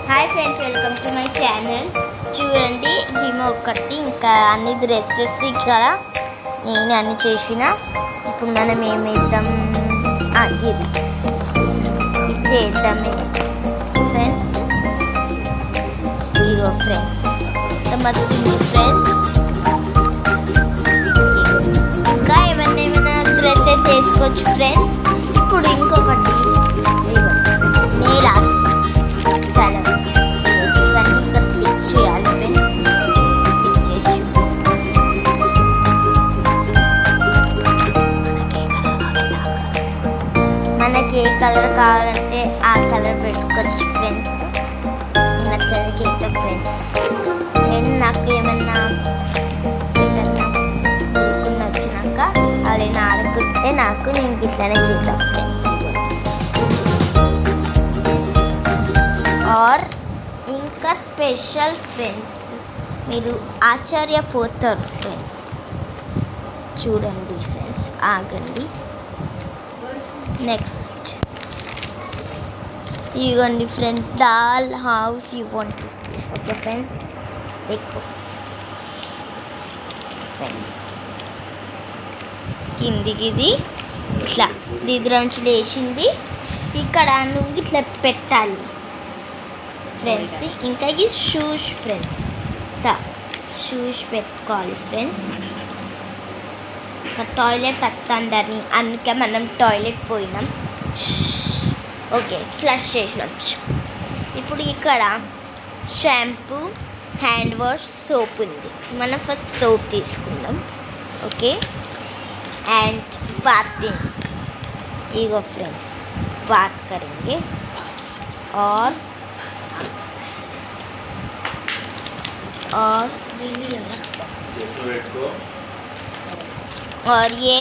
Hi friends, welcome to my channel. చూడండి, హిమో ఒకటి ఇంకా అన్ని డ్రెస్సెస్ ఇక్కడ నేను అన్ని చేసిన. ఇప్పుడు మనం ఏమేద్దాం, ఇది చేద్దాం ఫ్రెండ్స్. ఇగో ఫ్రెండ్స్, మస్తుంది ఫ్రెండ్స్. ఇంకా ఏమైనా డ్రెస్సెస్ వేసుకోవచ్చు ఫ్రెండ్స్. ఇప్పుడు ఇంకొకటి నేల మనకి ఏ కలర్ కావాలంటే ఆ కలర్ పెట్టుకోవచ్చు ఫ్రెండ్స్. నేను అట్లనే చేస్తా ఫ్రెండ్స్. నేను నాకు ఏమన్నా వచ్చినాక ఎవరైనా ఆడుకుంటే నేను ఇట్లనే చేస్తా ఫ్రెండ్స్. ఆర్ ఇంకా స్పెషల్ ఫ్రెండ్స్, మీరు ఆశ్చర్యపోతారు ఫ్రెండ్స్. చూడండి ఫ్రెండ్స్, ఆగండి. నెక్స్ట్ ఇగోండి friends, doll house you want to see. Okay friends, ఎక్కువ కిందికి ఇది ఇట్లా దీద్రంచి లేచింది. ఇక్కడ నువ్వు ఇట్లా పెట్టాలి ఫ్రెండ్స్. ఇంకా ఇది షూస్ ఫ్రెండ్స్, ఇట్లా షూస్ పెట్టుకోవాలి ఫ్రెండ్స్. టాయిలెట్ వస్తుందని అందుకే మనం టాయిలెట్ పోయినాం. ఓకే, ఫ్లష్ చేసినాం. ఇప్పుడు ఇక్కడ షాంపూ, హ్యాండ్ వాష్, సోప్ ఉంది. మనం ఫస్ట్ సోప్ తీసుకుందాం. Okay, and bathing. ఇగో ఫ్రెండ్స్, బాత్ करेंगे और ये